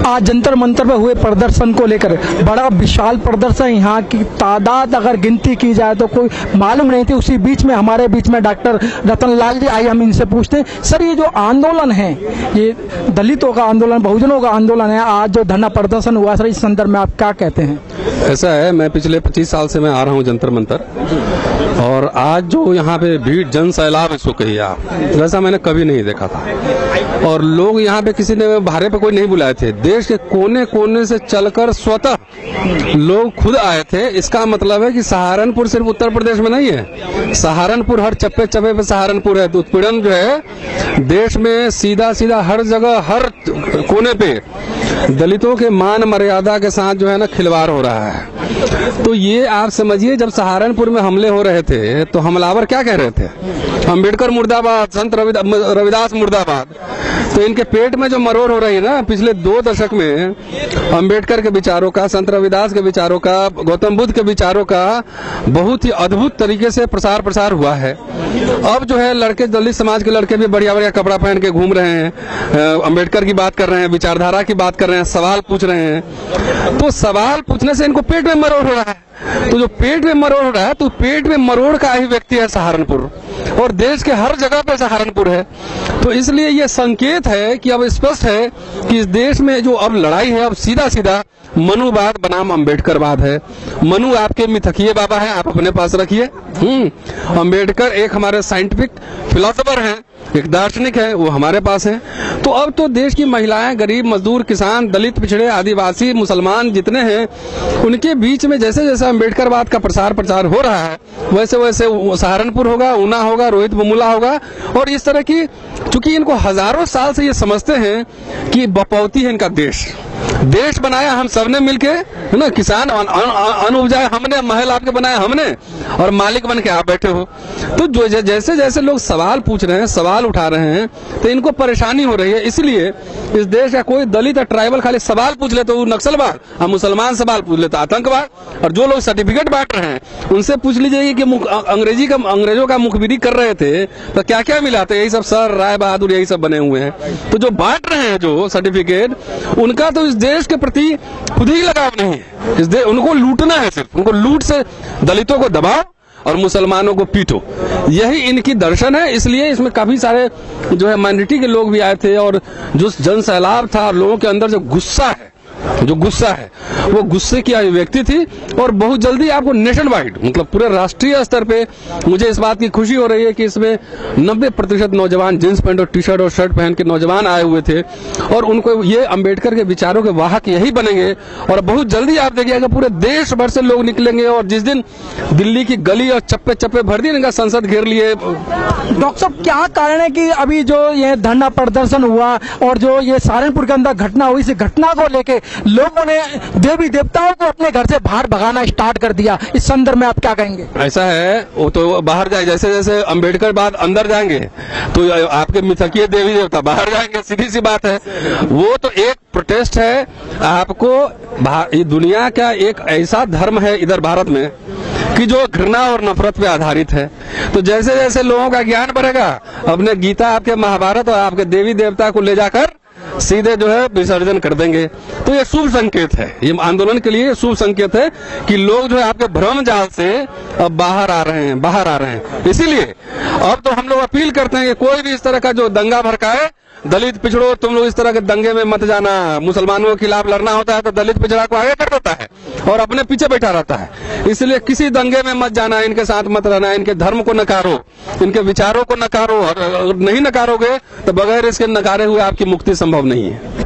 आज जंतर मंतर पर हुए प्रदर्शन को लेकर बड़ा विशाल प्रदर्शन, यहाँ की तादाद अगर गिनती की जाए तो कोई मालूम नहीं थी। उसी बीच में हमारे बीच में डॉक्टर रतनलाल जी आइए हम इनसे पूछते हैं। सर, ये जो आंदोलन है, ये दलितों का आंदोलन, बहुजनों का आंदोलन है, आज जो धरना प्रदर्शन हुआ सर, इस संदर्भ में आप क्या कहते हैं? ऐसा है, मैं पिछले 25 साल से मैं आ रहा हूँ जंतर मंतर, और आज जो यहाँ पे भीड़ जन सैलाब इसको कहिए आप, वैसा मैंने कभी नहीं देखा था। और लोग यहाँ पे किसी ने भारे पे कोई नहीं बुलाए थे, देश के कोने कोने से चलकर स्वतः लोग खुद आए थे। इसका मतलब है कि सहारनपुर सिर्फ उत्तर प्रदेश में नहीं है, सहारनपुर हर चप्पे चप्पे पे सहारनपुर है। तो उत्पीड़न जो है देश में सीधा सीधा हर जगह हर कोने पे दलितों के मान मर्यादा के साथ जो है ना खिलवाड़ हो रहा है। तो ये आप समझिए, जब सहारनपुर में हमले हो रहे थे तो हमलावर क्या कह रहे थे? अम्बेडकर मुर्दाबाद, संत रविदास मुर्दाबाद। तो इनके पेट में जो मरोड़ हो रही है ना, पिछले 2 दशक में अम्बेडकर के विचारों का, संत रविदास के विचारों का, गौतम बुद्ध के विचारों का बहुत ही अद्भुत तरीके से प्रसार हुआ है। अब जो है लड़के, दलित समाज के लड़के भी बढ़िया बढ़िया कपड़ा पहन के घूम रहे हैं, अम्बेडकर की बात कर रहे हैं, विचारधारा की बात कर रहे हैं, सवाल पूछ रहे हैं। तो सवाल पूछने से इनको पेट में मरोड़ हो रहा है। तो जो पेट में मरोड़ हो रहा है, तो पेट में मरोड़ का ही व्यक्ति है सहारनपुर, और देश के हर जगह पे सहारनपुर है। तो इसलिए ये संकेत है कि अब स्पष्ट है कि इस देश में जो अब लड़ाई है, अब सीधा सीधा मनुवाद बनाम अम्बेडकरवाद है। मनु आपके मिथकीय बाबा है, आप अपने पास रखिए। अम्बेडकर एक हमारे साइंटिफिक फिलोसोफर हैं, एक दार्शनिक है, वो हमारे पास है। तो अब तो देश की महिलाएं, गरीब, मजदूर, किसान, दलित, पिछड़े, आदिवासी, मुसलमान जितने हैं, उनके बीच में जैसे जैसे अम्बेडकरवाद का प्रचार हो रहा है, वैसे वैसे सहारनपुर होगा, ऊना होगा, रोहित वेमुला होगा। और इस तरह की, चूंकि इनको हजारों साल से ये समझते हैं कि बपौती है इनका देश बनाया हम सबने मिलके, है ना, किसान अन्न उपजाए हमने, महल आपके बनाए हमने, और मालिक बन के आप बैठे हो। तो जो जैसे जैसे लोग सवाल पूछ रहे हैं, सवाल उठा रहे हैं, तो इनको परेशानी हो रही है। इसलिए इस देश का कोई दलित या ट्राइबल खाली सवाल पूछ ले तो वो नक्सलवाद, और मुसलमान सवाल पूछ ले तो आतंकवाद। और जो लोग सर्टिफिकेट बांट रहे हैं उनसे पूछ लीजिए कि अंग्रेजों का मुखबिरी कर रहे थे तो क्या क्या मिला था, यही सब सर, राय बहादुर, यही सब बने हुए हैं। तो जो बांट रहे हैं जो सर्टिफिकेट, उनका तो इस देश के प्रति खुद ही लगाव नहीं है। उनको लूटना है, सिर्फ उनको लूट से दलितों को दबाओ और मुसलमानों को पीटो, यही इनकी दर्शन है। इसलिए इसमें काफी सारे जो है माइनॉरिटी के लोग भी आए थे, और जो जन सैलाब था, लोगों के अंदर जो गुस्सा है वो गुस्से की अभिव्यक्ति थी। और बहुत जल्दी आपको नेशन वाइड, मतलब पूरे राष्ट्रीय स्तर पे मुझे इस बात की खुशी हो रही है कि इसमें 90% नौजवान जींस पैंट और टी शर्ट और शर्ट पहन के नौजवान आए हुए थे, और उनको ये अम्बेडकर के विचारों के वाहक यही बनेंगे। और बहुत जल्दी आप देखिएगा पूरे देश भर से लोग निकलेंगे, और जिस दिन दिल्ली की गली और चप्पे चप्पे भर दी इनका संसद घेर लिए। डॉक्टर साहब, क्या कारण है कि अभी जो ये धरना प्रदर्शन हुआ और जो ये सहारनपुर के अंदर घटना हुई, इस घटना को लेके लोगों ने देवी देवताओं को अपने घर से बाहर भगाना स्टार्ट कर दिया? इस संदर्भ में आप क्या कहेंगे? ऐसा है, वो तो बाहर जाए, जैसे जैसे अम्बेडकर बाद अंदर जाएंगे तो आपके मिथकीय देवी देवता बाहर जाएंगे, सीधी सी बात है। वो तो एक प्रोटेस्ट है। आपको दुनिया का एक ऐसा धर्म है इधर भारत में कि जो घृणा और नफरत पे आधारित है। तो जैसे जैसे लोगों का ज्ञान बढ़ेगा, अपने गीता, आपके महाभारत और आपके देवी देवता को ले जाकर सीधे जो है विसर्जन कर देंगे। तो ये शुभ संकेत है, ये आंदोलन के लिए शुभ संकेत है कि लोग जो है आपके भ्रम जाल से अब बाहर आ रहे हैं। इसीलिए अब तो हम लोग अपील करते हैं कि कोई भी इस तरह का जो दंगा भड़काए, दलित पिछड़ो, तुम लोग इस तरह के दंगे में मत जाना। मुसलमानों के खिलाफ लड़ना होता है तो दलित पिछड़ा को आगे कर देता है और अपने पीछे बैठा रहता है। इसलिए किसी दंगे में मत जाना, इनके साथ मत रहना, इनके धर्म को नकारो, इनके विचारों को नकारो। और नहीं नकारोगे तो बगैर इसके नकारे हुए आपकी मुक्ति संभव नहीं है।